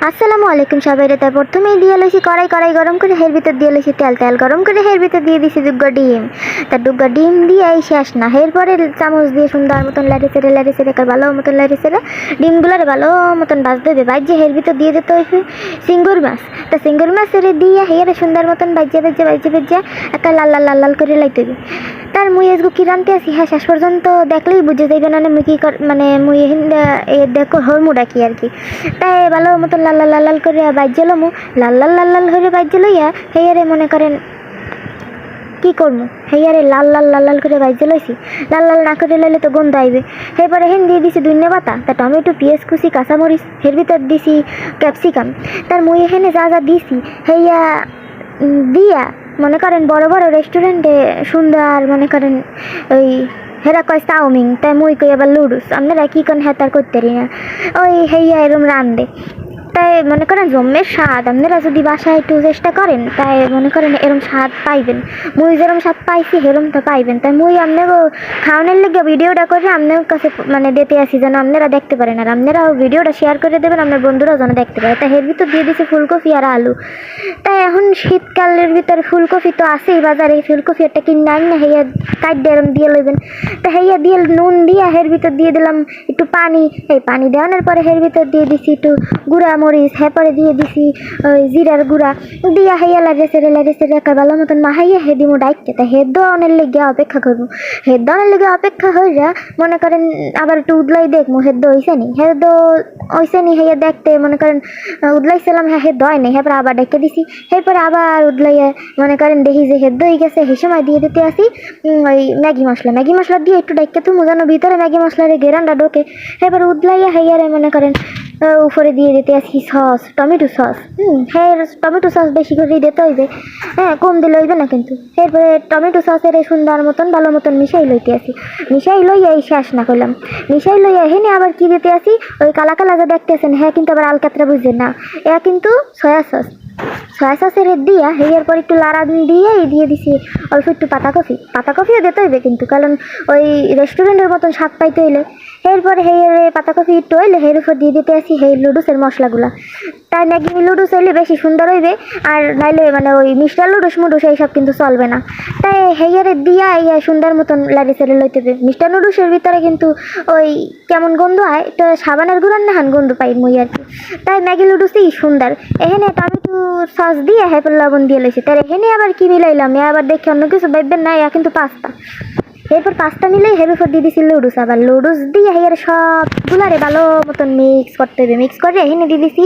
আসসালামু আলাইকুম সবাইরে। তাই প্রথমেই দিয়ে লইছি কড়াই গরম করে এর ভিতর দিয়ে লইছি তেল গরম করে এর ভিতর দিয়ে দিছি দুগ্গা ডিম। তা দুগ্গা ডিম দিয়ে এই শেষ না, এরপরে চামচ দিয়ে সুন্দর মতন লাড়ি চেড়ে ভালো মতন লাড়ি চেড়ে ডিমগুলোরে ভালো মতন ভাজতে হবে। ভাজছে এর ভিতর দিয়ে দিতে হইবে চিংড়ি মাছ। তা চিংড়ি মাছের দিয়ে হেয়ারে সুন্দর মতন ভাজে একটা লাল করে লাইতে হবে। তার মুই আজকে কি রানতে আছি, হ্যাঁ শেষ পর্যন্ত দেখলেই বুঝে যাইবে না মুই কি মানে মুই দেখো হরমুডা কি আর কি। তাই ভালো মতন লাল করে বাইজলো মু লাল করে বাইজলো ইয়া হেয়ারে মনে করেন কি করবো, হেয়ারে লাল করে বাইজে লইছি। লাল না করে লইলে তো গন্ধ আইবে। এরপরে হেন দিয়ে দিছি ধনিয়া পাতা, তা টমেটো পেঁয়াজ কুচি কাঁচামরিচ, এর ভিতর দিছি ক্যাপসিকাম। তার মুই এখানে যা দিছি হেয়া দিয়া মনে করেন বড় বড় রেস্টুরেন্টে সুন্দর মনে করেন ওই হেরা কয় চাউমিন, তাই মুই কই আবার লুডুস। আপনারা কি কোন হেতার করতে না ওই হেয়া এরম রান্ধে। তাই মনে করেন জম্মের স্বাদ আপনারা যদি বাসায় একটু চেষ্টা করেন তাই মনে করেন এরম স্বাদ পাইবেন। মুই যেরম স্বাদ পাইছি সেরমটা পাইবেন। তাই মুই আপনাকে খাওয়ানোর লেগে ভিডিওটা করে আপনার কাছে মানে দিতে আসি যেন আপনারা দেখতে পারেন, আর আপনারাও ভিডিওটা শেয়ার করে দেবেন আপনার বন্ধুরাও যেন দেখতে পারে। তাই এর ভিতর দিয়ে দিছি ফুলকপি আর আলু। তাই এখন শীতকালের ভিতরে ফুলকপি তো আছেই বাজারে, ফুলকপি একটা কিনে আইন না হেয়া কাটতে এরম দিয়ে লইবেন। তা হেয়া দিয়ে নুন দিয়া এর ভিতর দিয়ে দিলাম একটু পানি। এই পানি দেওয়ানোর পরে এর ভিতর দিয়ে দিছি একটু গুঁড়া মরিচ, পরে দিয়ে দিছি ওই জিরার গুঁড়া দিয়া হেয়া লাড়ে সেরে একটা ভালো মতন মাহাইয়া হে দিমু ডাইকতে। তা হেদ অনেক লেগে অপেক্ষা করবো। হেদ অনেক লেগে অপেক্ষা হয়ে যা মনে করেন আবার একটু উদলাই দেখবো হেদ হইছে নি হেয়া দেখতে মনে করেন উদলাইছিলাম, হ্যাঁ হেদ হয় নাই। এরপরে আবার ডেকে দিছি, এরপরে আবার উদলাইয়া মনে করেন দেখি যে হেদ হয়ে গেছে। সেই সময় দিয়ে দিতে আসি ওই ম্যাগি মশলা দিয়ে একটু ডাইকে তুমি যেন ভিতরে ম্যাগি মশলার গেরানটা ঢোকে। এবার উদলাইয়া হেয়ারে মনে করেন উপরে দিয়ে দিতে আসি সস, টমেটো সস। হ্যাঁ টমেটো সস বেশি করে দিতে হইবে, হ্যাঁ কম দিলে হইবে না কিন্তু। এরপরে টমেটো সসের সুন্দর মতন ভালো মতন মিশাই লইতে আসি। মিশাই লইয়া এই শেষ না করলাম, মিশাই লইয়া হেনে আবার কি দিতে আসি ওই কালা যা দেখতেছেন, হ্যাঁ কিন্তু আবার আলকাতরা বুঝছেন না, এ কিন্তু সয়া সসের দিয়া এর পর একটু লাড়া দিয়ে দিছি অল্প একটু পাতাকপিও দিতে হইবে কিন্তু, কারণ ওই রেস্টুরেন্টের মতন স্বাদ পাইতে হইলে। এরপরে পাতাকপি একটু হইলে এর উপর দিয়ে দিতে আসি লুডুসের মশলাগুলা। তাই ম্যাগি লুডুস হইলে বেশি সুন্দর হইবে, আর নাইলে মানে ওই মিস্টার লুডুস এইসব কিন্তু চলবে না। তাই হেয়ারে দিয়া সুন্দর মতন লাড়ি চেড়ে লইতে হবে। মিস্টার নুডলসের ভিতরে কিন্তু ওই কেমন গন্ধ হয়, তো সাবানের গুঁড়ার না গন্ধ পাই মুই আর কি। তাই ম্যাগি লুডুসই সুন্দর। এখানে টমেটো সস দিয়ে লবণ দিয়ে লইছি। তাই এখানে আবার কি মিলাইলাম আবার দেখে অন্য কিছু ভাববেন না, কিন্তু পাস্তা। এরপর পাস্তা মিলাই হের উপর দিয়ে দিছি লুডুস। আবার লুডুস দিয়ে হেয়ার সবগুলারে ভালো মতন মিক্স করতে হবে। মিক্স করে এখানে দিয়ে দিছি